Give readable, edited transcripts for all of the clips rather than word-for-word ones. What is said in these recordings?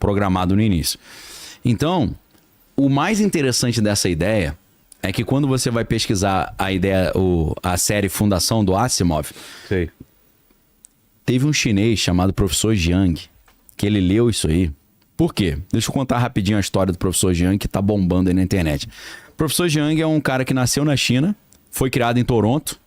programado no início. Então, o mais interessante dessa ideia é que quando você vai pesquisar a série Fundação do Asimov, Sei. teve um chinês chamado Professor Jiang, que ele leu isso aí. Por quê? Deixa eu contar rapidinho a história do Professor Jiang, que tá bombando aí na internet. O Professor Jiang é um cara que nasceu na China, foi criado em Toronto,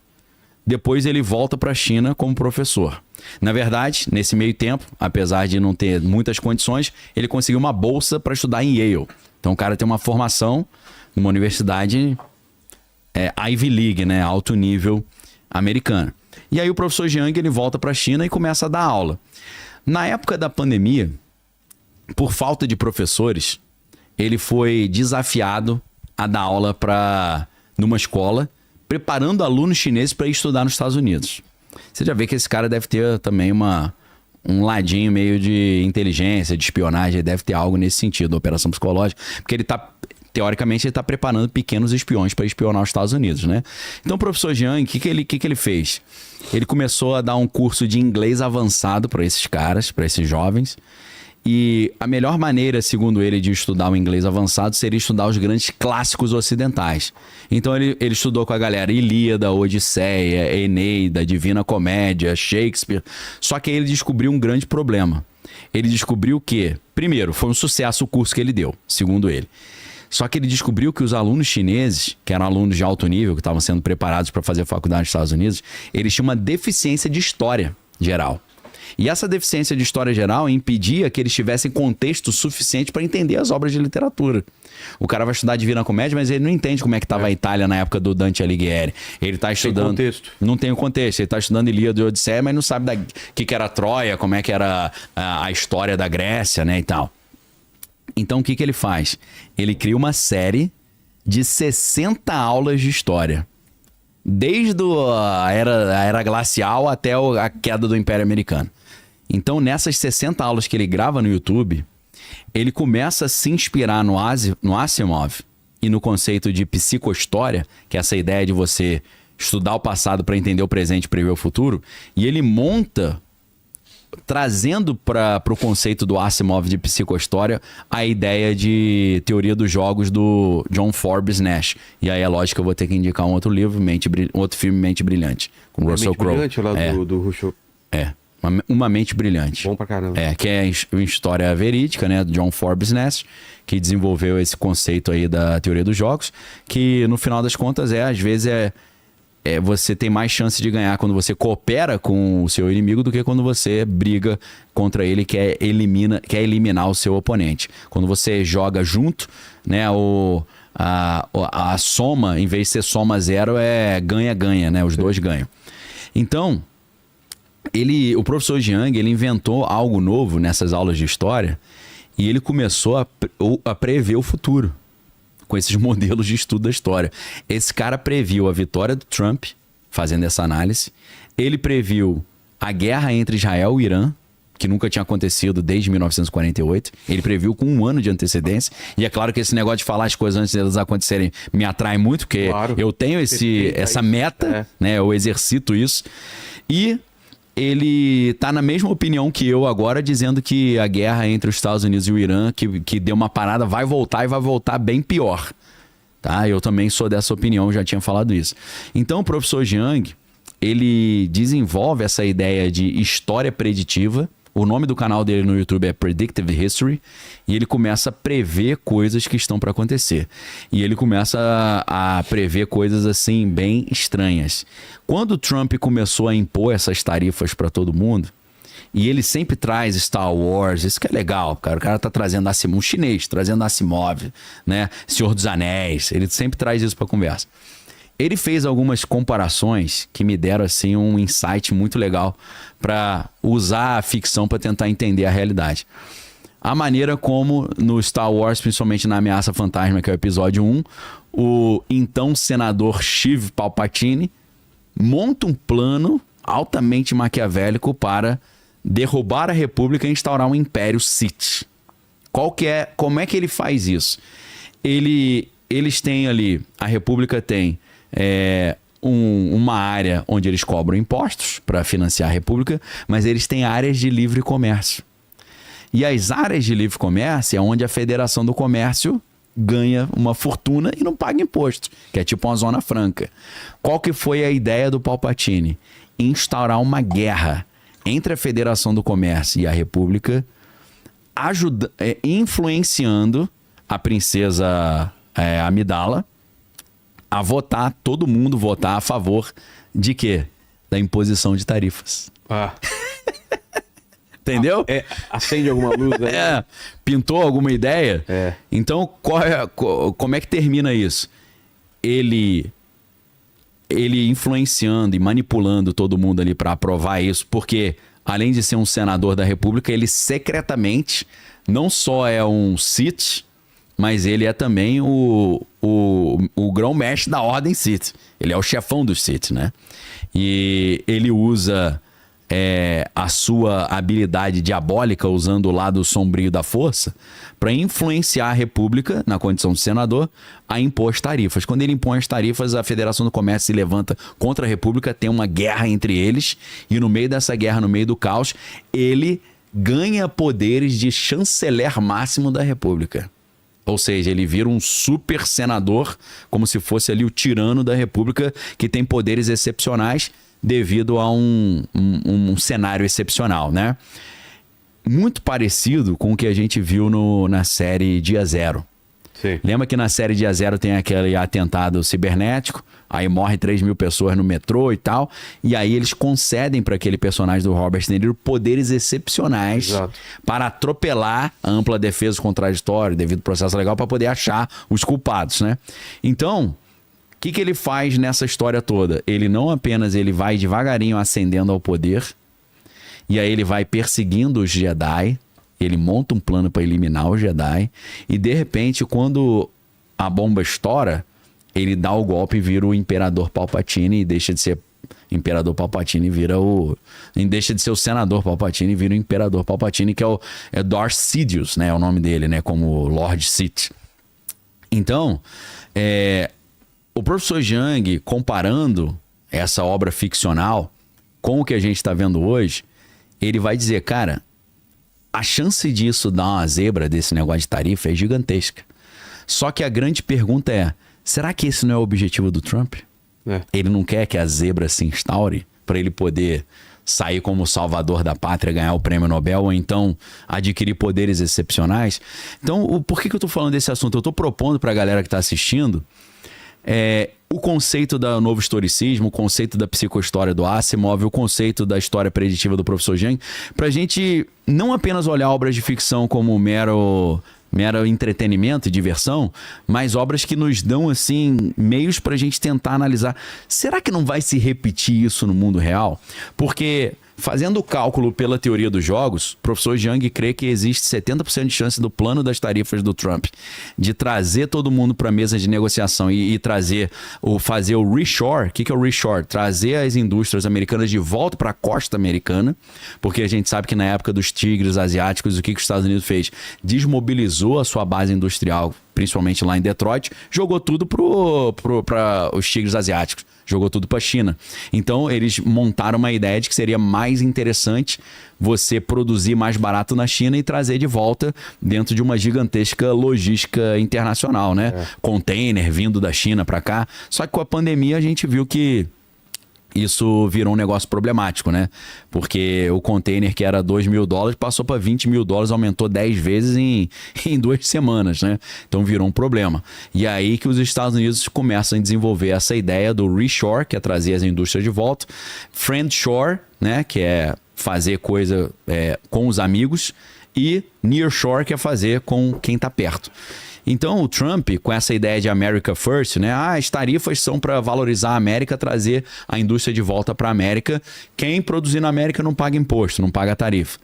depois ele volta para a China como professor. Na verdade, nesse meio tempo, apesar de não ter muitas condições, ele conseguiu uma bolsa para estudar em Yale. Então o cara tem uma formação numa universidade Ivy League, né? Alto nível americana. E aí o professor Jiang, ele volta para a China e começa a dar aula. Na época da pandemia, por falta de professores, ele foi desafiado a dar aula numa escola, preparando alunos chineses para ir estudar nos Estados Unidos. Você já vê que esse cara deve ter também um ladinho meio de inteligência, de espionagem, deve ter algo nesse sentido, operação psicológica, porque teoricamente, ele está preparando pequenos espiões para espionar os Estados Unidos, né? Então, o professor Jiang, o que ele fez? Ele começou a dar um curso de inglês avançado para esses caras, para esses jovens. E a melhor maneira, segundo ele, de estudar o inglês avançado seria estudar os grandes clássicos ocidentais. Então ele estudou com a galera Ilíada, Odisseia, Eneida, Divina Comédia, Shakespeare. Só que aí ele descobriu um grande problema. Ele descobriu que, primeiro, foi um sucesso o curso que ele deu, segundo ele. Só que ele descobriu que os alunos chineses, que eram alunos de alto nível, que estavam sendo preparados para fazer faculdade nos Estados Unidos, eles tinham uma deficiência de história geral. E essa deficiência de história geral impedia que eles tivessem contexto suficiente para entender as obras de literatura. O cara vai estudar Divina Comédia, mas ele não entende como é que estava a Itália na época do Dante Alighieri. Ele está estudando... Tem contexto. Não tem o contexto. Ele está estudando Ilíada e Odisseia, mas não sabe o que era Troia, como é que era a história da Grécia, né, e tal. Então, o que ele faz? Ele cria uma série de 60 aulas de história. Desde a era glacial até a queda do Império Americano. Então, nessas 60 aulas que ele grava no YouTube, ele começa a se inspirar no Asimov e no conceito de psicohistória, que é essa ideia de você estudar o passado para entender o presente e prever o futuro, e ele monta, trazendo para o conceito do Asimov de psicohistória, a ideia de teoria dos jogos do John Forbes Nash. E aí é lógico que eu vou ter que indicar um outro livro, outro filme, Mente Brilhante, com Russell Crowe. Mente Brilhante, lá do Russell. Uma Mente Brilhante. Bom pra caramba. Que é uma história verídica, né, do John Forbes Nash, que desenvolveu esse conceito aí da teoria dos jogos, que no final das contas às vezes você tem mais chance de ganhar quando você coopera com o seu inimigo do que quando você briga contra ele e quer eliminar o seu oponente. Quando você joga junto, né, a soma, em vez de ser soma zero, é ganha-ganha, né? Os dois ganham. Então, o professor Jiang, ele inventou algo novo nessas aulas de história e ele começou a prever o futuro com esses modelos de estudo da história. Esse cara previu a vitória do Trump, fazendo essa análise. Ele previu a guerra entre Israel e Irã, que nunca tinha acontecido desde 1948. Ele previu com 1 ano de antecedência. E é claro que esse negócio de falar as coisas antes delas acontecerem me atrai muito, porque eu tenho essa meta, né? Eu exercito isso. E ele tá na mesma opinião que eu agora, dizendo que a guerra entre os Estados Unidos e o Irã, que deu uma parada, vai voltar e vai voltar bem pior. Tá? Eu também sou dessa opinião, já tinha falado isso. Então o professor Jiang, ele desenvolve essa ideia de história preditiva. O nome do canal dele no YouTube é Predictive History. E ele começa a prever coisas que estão para acontecer. E ele começa a prever coisas assim bem estranhas. Quando o Trump começou a impor essas tarifas para todo mundo, e ele sempre traz Star Wars, isso que é legal, cara. O cara tá trazendo um chinês, trazendo Asimov, né? Senhor dos Anéis, ele sempre traz isso para conversa. Ele fez algumas comparações que me deram assim um insight muito legal para usar a ficção para tentar entender a realidade. A maneira como no Star Wars, principalmente na Ameaça Fantasma, que é o episódio 1, o então senador Sheev Palpatine monta um plano altamente maquiavélico para derrubar a República e instaurar um Império Sith. Como é que ele faz isso? Eles têm ali, a República tem uma área onde eles cobram impostos para financiar a República, mas eles têm áreas de livre comércio. E as áreas de livre comércio é onde a Federação do Comércio ganha uma fortuna e não paga imposto, que é tipo uma zona franca. Qual que foi a ideia do Palpatine? Instaurar uma guerra entre a Federação do Comércio e a República, influenciando a princesa Amidala a votar, todo mundo votar a favor de quê? Da imposição de tarifas. Entendeu? Acende alguma luz aí? Pintou alguma ideia? Então, como é que termina isso? Ele influenciando e manipulando todo mundo ali para aprovar isso, porque além de ser um senador da República, ele secretamente não só é um Sith, mas ele é também o grão-mestre da Ordem Sith. Ele é o chefão dos Sith, né? E ele usa a sua habilidade diabólica, usando o lado sombrio da força, para influenciar a República, na condição de senador, a impor as tarifas. Quando ele impõe as tarifas, a Federação do Comércio se levanta contra a República, tem uma guerra entre eles, e no meio dessa guerra, no meio do caos, ele ganha poderes de chanceler máximo da República. Ou seja, ele vira um super senador, como se fosse ali o tirano da República, que tem poderes excepcionais devido a um cenário excepcional, né? Muito parecido com o que a gente viu na série Dia Zero. Sim. Lembra que na série Dia Zero tem aquele atentado cibernético, aí morre 3.000 pessoas no metrô e tal, e aí eles concedem para aquele personagem do Robert De Niro poderes excepcionais para atropelar a ampla defesa contraditória devido ao processo legal para poder achar os culpados, né? Então, o que ele faz nessa história toda? Ele não apenas vai devagarinho ascendendo ao poder, e aí ele vai perseguindo os Jedi, ele monta um plano para eliminar os Jedi, e de repente, quando a bomba estoura, ele dá o golpe e vira o Imperador Palpatine, e deixa de ser Imperador Palpatine, deixa de ser o Senador Palpatine e vira o Imperador Palpatine, que é Darth Sidious, né? É o nome dele, né? Como Lord Sith. Então, o professor Jiang, comparando essa obra ficcional com o que a gente está vendo hoje, ele vai dizer, cara, a chance disso dar uma zebra desse negócio de tarifa é gigantesca. Só que a grande pergunta é, será que esse não é o objetivo do Trump? Ele não quer que a zebra se instaure para ele poder sair como salvador da pátria, ganhar o prêmio Nobel, ou então adquirir poderes excepcionais? Então, por que eu estou falando desse assunto? Eu estou propondo para a galera que está assistindo o conceito do novo historicismo, o conceito da psicohistória do Asimov, o conceito da história preditiva do professor Jiang, para a gente não apenas olhar obras de ficção como mero entretenimento e diversão, mas obras que nos dão assim meios para a gente tentar analisar. Será que não vai se repetir isso no mundo real? Porque fazendo o cálculo pela teoria dos jogos, o professor Jiang crê que existe 70% de chance do plano das tarifas do Trump de trazer todo mundo para a mesa de negociação e fazer o reshore. O que é o reshore? Trazer as indústrias americanas de volta para a costa americana, porque a gente sabe que na época dos tigres asiáticos, o que os Estados Unidos fez? Desmobilizou a sua base industrial, principalmente lá em Detroit, jogou tudo para os tigres asiáticos. Jogou tudo para a China. Então, eles montaram uma ideia de que seria mais interessante você produzir mais barato na China e trazer de volta dentro de uma gigantesca logística internacional, né? Container vindo da China para cá. Só que com a pandemia a gente viu que isso virou um negócio problemático, né? Porque o container que era $2.000 passou para $20.000, aumentou 10 vezes em 2 semanas, né? Então virou um problema. E aí que os Estados Unidos começam a desenvolver essa ideia do reshore, que é trazer as indústrias de volta, friendshore, né? Que é fazer coisa com os amigos, e nearshore, que é fazer com quem está perto. Então o Trump, com essa ideia de America First, né? As tarifas são para valorizar a América, trazer a indústria de volta para a América. Quem produzir na América não paga imposto, não paga tarifa.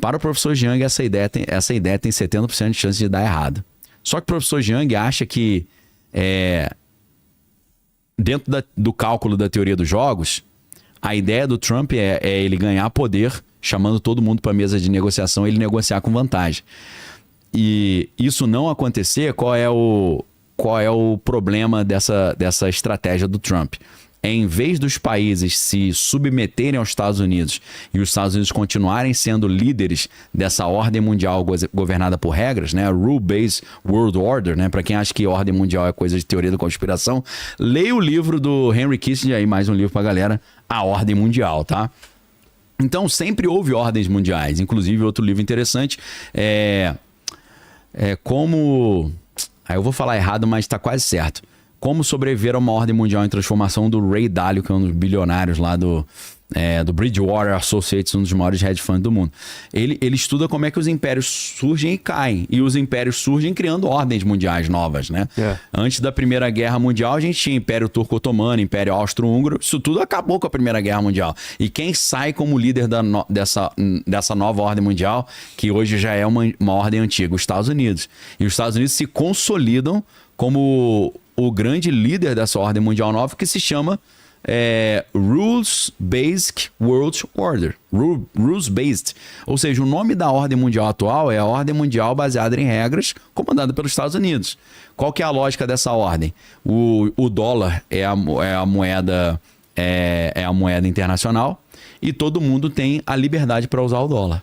Para o professor Jiang, essa ideia tem 70% de chance de dar errado. Só que o professor Jiang acha que dentro do cálculo da teoria dos jogos, a ideia do Trump é ele ganhar poder, chamando todo mundo para a mesa de negociação, ele negociar com vantagem. E isso não acontecer, qual é o problema dessa estratégia do Trump? em vez dos países se submeterem aos Estados Unidos e os Estados Unidos continuarem sendo líderes dessa ordem mundial governada por regras, né? Rule-Based World Order, né? Para quem acha que ordem mundial é coisa de teoria da conspiração, leia o livro do Henry Kissinger, aí mais um livro pra galera, A Ordem Mundial, tá? Então, sempre houve ordens mundiais. Inclusive, outro livro interessante é como... Aí eu vou falar errado, mas tá quase certo. Como sobreviver a uma ordem mundial em transformação, do Ray Dalio, que é um dos bilionários lá do Bridgewater Associates, um dos maiores hedge funds do mundo. Ele estuda como é que os impérios surgem e caem. E os impérios surgem criando ordens mundiais novas, né? Antes da Primeira Guerra Mundial, a gente tinha Império Turco-Otomano, Império Austro-Húngaro. Isso tudo acabou com a Primeira Guerra Mundial. E quem sai como líder dessa nova ordem mundial, que hoje já é uma ordem antiga? Os Estados Unidos. E os Estados Unidos se consolidam como o grande líder dessa ordem mundial nova, que se chama Rules-Based World Order. Rules-Based. Ou seja, o nome da ordem mundial atual é a ordem mundial baseada em regras, comandada pelos Estados Unidos. Qual que é a lógica dessa ordem? O dólar é a moeda internacional e todo mundo tem a liberdade para usar o dólar.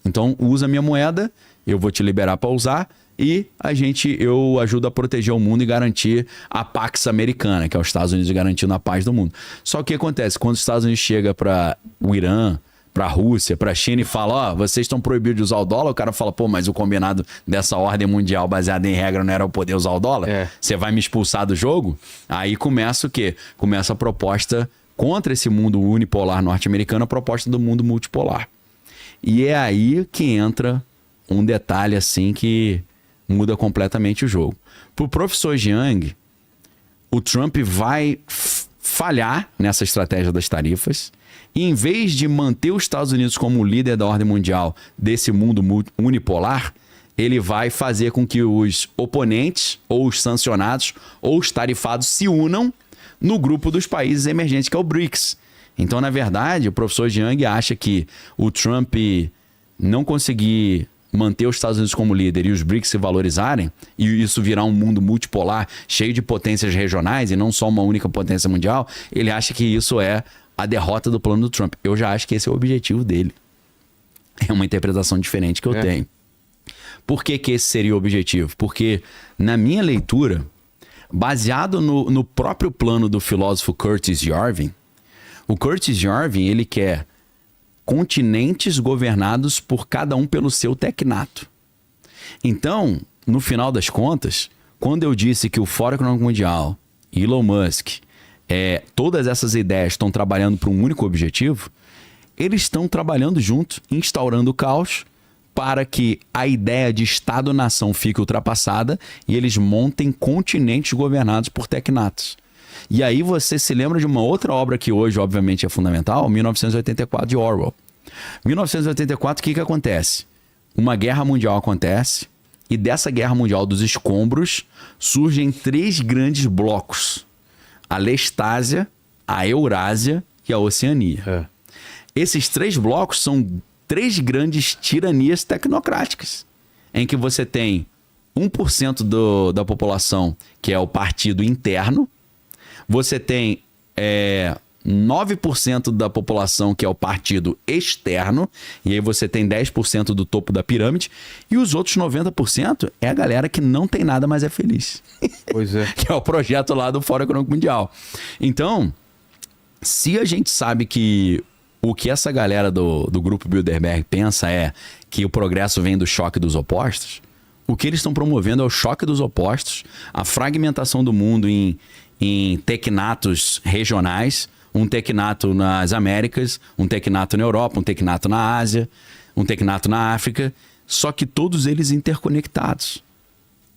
Então, usa a minha moeda, eu vou te liberar para usar, e eu ajudo a proteger o mundo e garantir a Pax Americana, que é os Estados Unidos garantindo a paz do mundo. Só que o que acontece? Quando os Estados Unidos chega para o Irã, para a Rússia, para a China e fala, vocês estão proibidos de usar o dólar, o cara fala, mas o combinado dessa ordem mundial baseada em regra não era eu poder usar o dólar? Você vai me expulsar do jogo? Aí começa o quê? Começa a proposta contra esse mundo unipolar norte-americano, a proposta do mundo multipolar. E é aí que entra um detalhe assim que muda completamente o jogo. Para o professor Jiang, o Trump vai falhar nessa estratégia das tarifas e, em vez de manter os Estados Unidos como líder da ordem mundial desse mundo unipolar, ele vai fazer com que os oponentes, ou os sancionados, ou os tarifados se unam no grupo dos países emergentes, que é o BRICS. Então, na verdade, o professor Jiang acha que o Trump não conseguir manter os Estados Unidos como líder e os BRICS se valorizarem, e isso virar um mundo multipolar, cheio de potências regionais e não só uma única potência mundial, ele acha que isso é a derrota do plano do Trump. Eu já acho que esse é o objetivo dele. É uma interpretação diferente que eu tenho. Por que esse seria o objetivo? Porque, na minha leitura, baseado no próprio plano do filósofo Curtis Yarvin, o Curtis Yarvin, ele quer continentes governados por cada um pelo seu tecnato. Então, no final das contas, quando eu disse que o Fórum Econômico Mundial, Elon Musk, todas essas ideias estão trabalhando para um único objetivo, eles estão trabalhando junto, instaurando o caos, para que a ideia de Estado-nação fique ultrapassada e eles montem continentes governados por tecnatos. E aí você se lembra de uma outra obra que hoje, obviamente, é fundamental, 1984, de Orwell. 1984, o que acontece? Uma guerra mundial acontece e dessa guerra mundial dos escombros surgem 3 grandes blocos. A Lestásia, a Eurásia e a Oceania. Esses 3 blocos são 3 grandes tiranias tecnocráticas, em que você tem 1% da população, que é o partido interno, você tem 9% da população, que é o partido externo, e aí você tem 10% do topo da pirâmide, e os outros 90% é a galera que não tem nada, mas é feliz. Pois é. Que é o projeto lá do Fórum Econômico Mundial. Então, se a gente sabe que o que essa galera do grupo Bilderberg pensa é que o progresso vem do choque dos opostos, o que eles estão promovendo é o choque dos opostos, a fragmentação do mundo em tecnatos regionais, um tecnato nas Américas, um tecnato na Europa, um tecnato na Ásia, um tecnato na África, só que todos eles interconectados,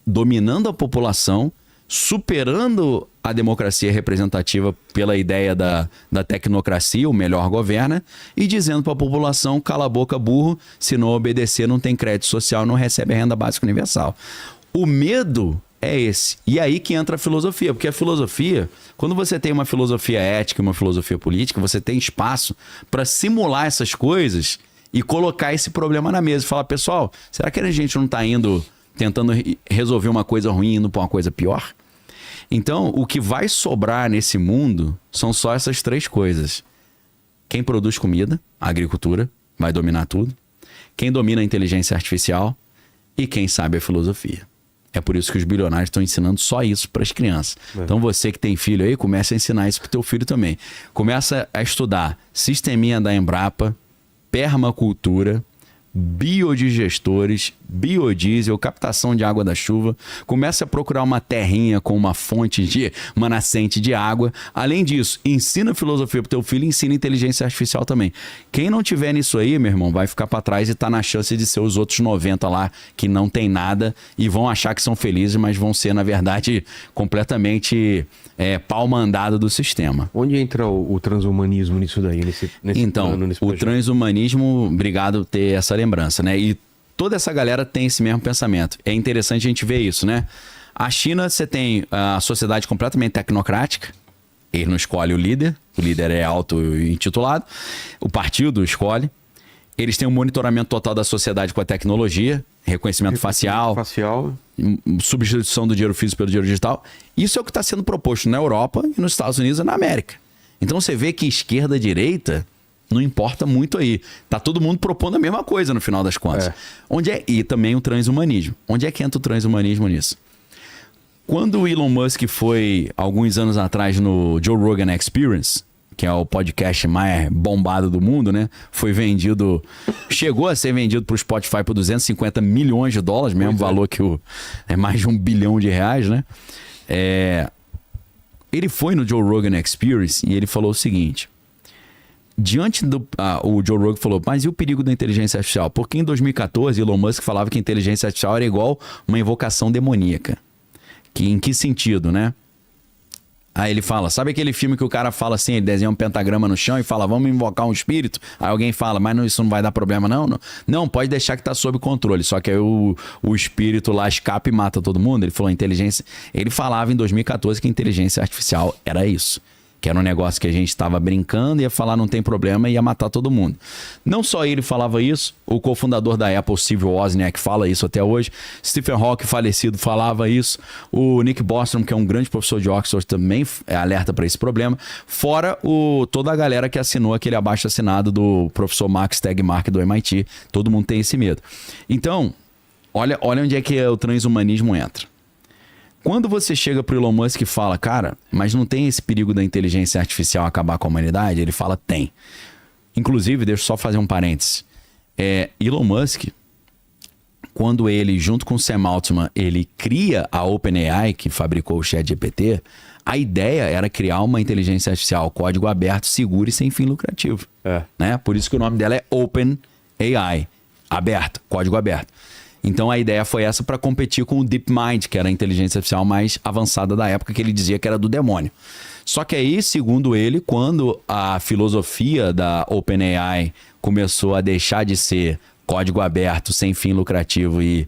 dominando a população, superando a democracia representativa pela ideia da tecnocracia, o melhor governa, e dizendo para a população, cala a boca, burro, se não obedecer não tem crédito social, não recebe a renda básica universal. O medo é esse. E aí que entra a filosofia, porque a filosofia, quando você tem uma filosofia ética e uma filosofia política, você tem espaço para simular essas coisas e colocar esse problema na mesa e falar, pessoal, será que a gente não está tentando resolver uma coisa ruim indo para uma coisa pior? Então, o que vai sobrar nesse mundo são só essas 3 coisas. Quem produz comida, a agricultura, vai dominar tudo. Quem domina a inteligência artificial e quem sabe a filosofia. É por isso que os bilionários estão ensinando só isso para as crianças. Então você que tem filho aí, começa a ensinar isso para o teu filho também. Começa a estudar sisteminha da Embrapa, permacultura, biodigestores, biodiesel, captação de água da chuva. Começa a procurar uma terrinha com uma uma nascente de água. Além disso, ensina filosofia pro teu filho e ensina inteligência artificial também. Quem não tiver nisso aí, meu irmão, vai ficar para trás e tá na chance de ser os outros 90 lá que não tem nada e vão achar que são felizes, mas vão ser, na verdade, completamente pau mandado do sistema. Onde entra o transhumanismo nisso daí? Então, plano, nesse o projeto? transhumanismo, obrigado por ter essa lembrança, né? E toda essa galera tem esse mesmo pensamento. É interessante a gente ver isso, né? A China, você tem a sociedade completamente tecnocrática. Ele não escolhe o líder é auto-intitulado. O partido escolhe. Eles têm um monitoramento total da sociedade com a tecnologia, reconhecimento facial, substituição do dinheiro físico pelo dinheiro digital. Isso é o que está sendo proposto na Europa e nos Estados Unidos e na América. Então você vê que esquerda e direita não importa muito aí. Tá todo mundo propondo a mesma coisa no final das contas. E também o transhumanismo. Onde é que entra o transhumanismo nisso? Quando o Elon Musk foi, alguns anos atrás, no Joe Rogan Experience, que é o podcast mais bombado do mundo, né? Foi vendido... Chegou a ser vendido para o Spotify por 250 milhões de dólares, mesmo valor que é mais de R$1 bilhão, né? Ele foi no Joe Rogan Experience e ele falou o seguinte... Diante do... o Joe Rogan falou, mas e o perigo da inteligência artificial? Porque em 2014, Elon Musk falava que a inteligência artificial era igual uma invocação demoníaca. Em que sentido, né? Aí ele fala, sabe aquele filme que o cara fala assim, ele desenha um pentagrama no chão e fala, vamos invocar um espírito? Aí alguém fala, mas isso não vai dar problema não? Não, pode deixar que tá sob controle. Só que aí o espírito lá escapa e mata todo mundo. Ele falou, inteligência... Ele falava em 2014 que a inteligência artificial era isso. Que era um negócio que a gente estava brincando, ia falar não tem problema e ia matar todo mundo. Não só ele falava isso, o cofundador da Apple, Steve Wozniak, fala isso até hoje. Stephen Hawking, falecido, falava isso. O Nick Bostrom, que é um grande professor de Oxford, também alerta para esse problema. Fora toda a galera que assinou aquele abaixo-assinado do professor Max Tegmark do MIT. Todo mundo tem esse medo. Então, olha onde é que o transhumanismo entra. Quando você chega pro Elon Musk e fala, cara, mas não tem esse perigo da inteligência artificial acabar com a humanidade? Ele fala, tem. Inclusive, deixa eu só fazer um parênteses. Elon Musk, quando ele, junto com o Sam Altman, ele cria a OpenAI, que fabricou o ChatGPT, a ideia era criar uma inteligência artificial, código aberto, seguro e sem fim lucrativo. Né? Por isso que o nome dela é OpenAI, aberto, código aberto. Então a ideia foi essa para competir com o DeepMind, que era a inteligência artificial mais avançada da época, que ele dizia que era do demônio. Só que aí, segundo ele, quando a filosofia da OpenAI começou a deixar de ser código aberto, sem fim lucrativo e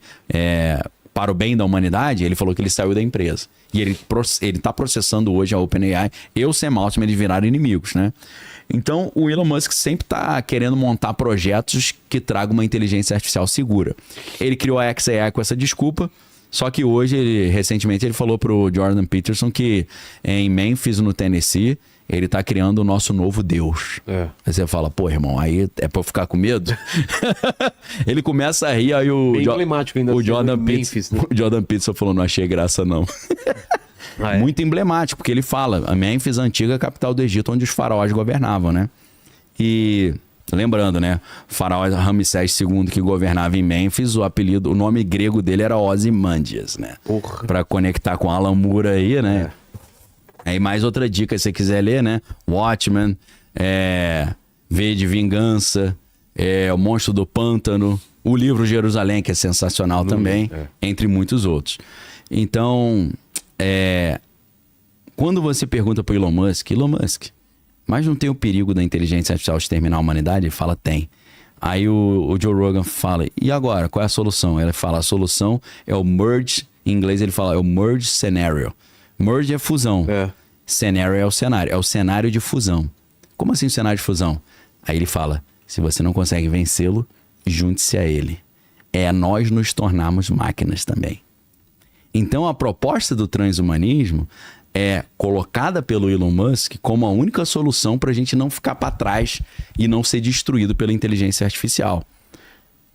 para o bem da humanidade, ele falou que ele saiu da empresa. E ele está processando hoje a OpenAI e o Sam Altman, eles viraram inimigos, né? Então, o Elon Musk sempre está querendo montar projetos que tragam uma inteligência artificial segura. Ele criou a xAI com essa desculpa, só que hoje, recentemente, ele falou para o Jordan Peterson que em Memphis, no Tennessee, ele está criando o nosso novo Deus. Aí você fala, pô, irmão, aí é para eu ficar com medo? Ele começa a rir, aí o Jordan Peterson falou, não achei graça não. Muito emblemático, porque ele fala, a Mênfis, a antiga capital do Egito, onde os faraós governavam, né? E lembrando, né? O faraó Ramsés II, que governava em Mênfis, o nome grego dele era Ozymandias, né? Para conectar com Alan Moore aí, né? Aí mais outra dica, se você quiser ler, né? Watchmen, V de Vingança, O Monstro do Pântano, o livro Jerusalém, que é sensacional também, entre muitos outros. Então... quando você pergunta pro Elon Musk, mas não tem o perigo da inteligência artificial exterminar a humanidade? Ele fala, tem. Aí o Joe Rogan fala, e agora, qual é a solução? Ele fala, a solução é o merge, em inglês ele fala, é o merge scenario. Merge é fusão. Scenario é o cenário de fusão. Como assim o cenário de fusão? Aí ele fala, se você não consegue vencê-lo, junte-se a ele. Nós nos tornarmos máquinas também. Então a proposta do transhumanismo é colocada pelo Elon Musk como a única solução para a gente não ficar para trás e não ser destruído pela inteligência artificial.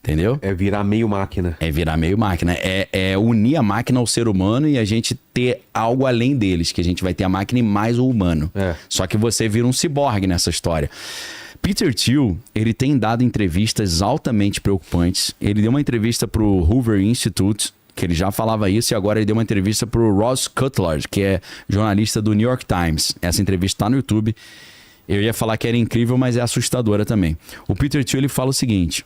Entendeu? É virar meio máquina. É virar meio máquina. É unir a máquina ao ser humano e a gente ter algo além deles, que a gente vai ter a máquina e mais o humano. Só que você vira um ciborgue nessa história. Peter Thiel, ele tem dado entrevistas altamente preocupantes. Ele deu uma entrevista para o Hoover Institute, que ele já falava isso, e agora ele deu uma entrevista para o Ross Cutler, que é jornalista do New York Times. Essa entrevista está no YouTube. Eu ia falar que era incrível, mas é assustadora também. O Peter Thiel, ele fala o seguinte: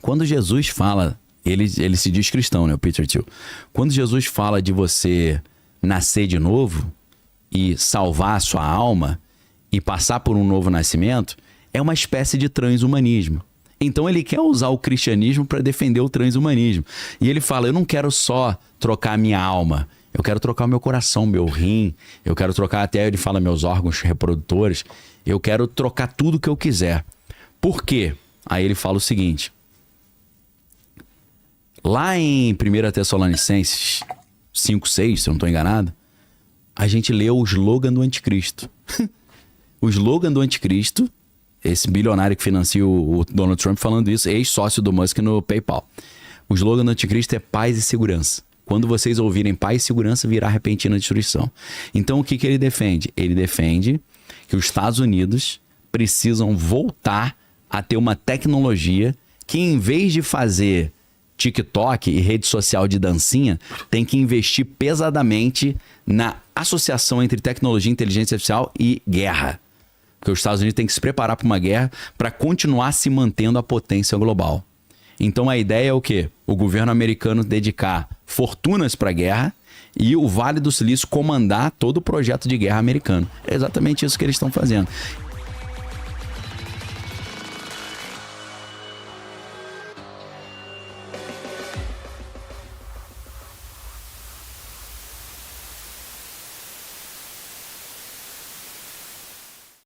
quando Jesus fala, ele se diz cristão, né, o Peter Thiel. Quando Jesus fala de você nascer de novo e salvar a sua alma e passar por um novo nascimento, é uma espécie de transhumanismo. Então ele quer usar o cristianismo para defender o transhumanismo. E ele fala, eu não quero só trocar a minha alma, eu quero trocar o meu coração, meu rim, eu quero trocar até, ele fala, meus órgãos reprodutores, eu quero trocar tudo que eu quiser. Por quê? Aí ele fala o seguinte: lá em 1 Tessalonicenses 5:6, se eu não estou enganado, a gente lê o slogan do anticristo. O slogan do anticristo, esse bilionário que financia o Donald Trump falando isso, ex-sócio do Musk no PayPal. O slogan do anticristo é paz e segurança. Quando vocês ouvirem paz e segurança, virá repentina destruição. Então o que ele defende? Ele defende que os Estados Unidos precisam voltar a ter uma tecnologia que, em vez de fazer TikTok e rede social de dancinha, tem que investir pesadamente na associação entre tecnologia, inteligência artificial e guerra. Porque os Estados Unidos têm que se preparar para uma guerra para continuar se mantendo a potência global. Então a ideia é o quê? O governo americano dedicar fortunas para a guerra e o Vale do Silício comandar todo o projeto de guerra americano. É exatamente isso que eles estão fazendo.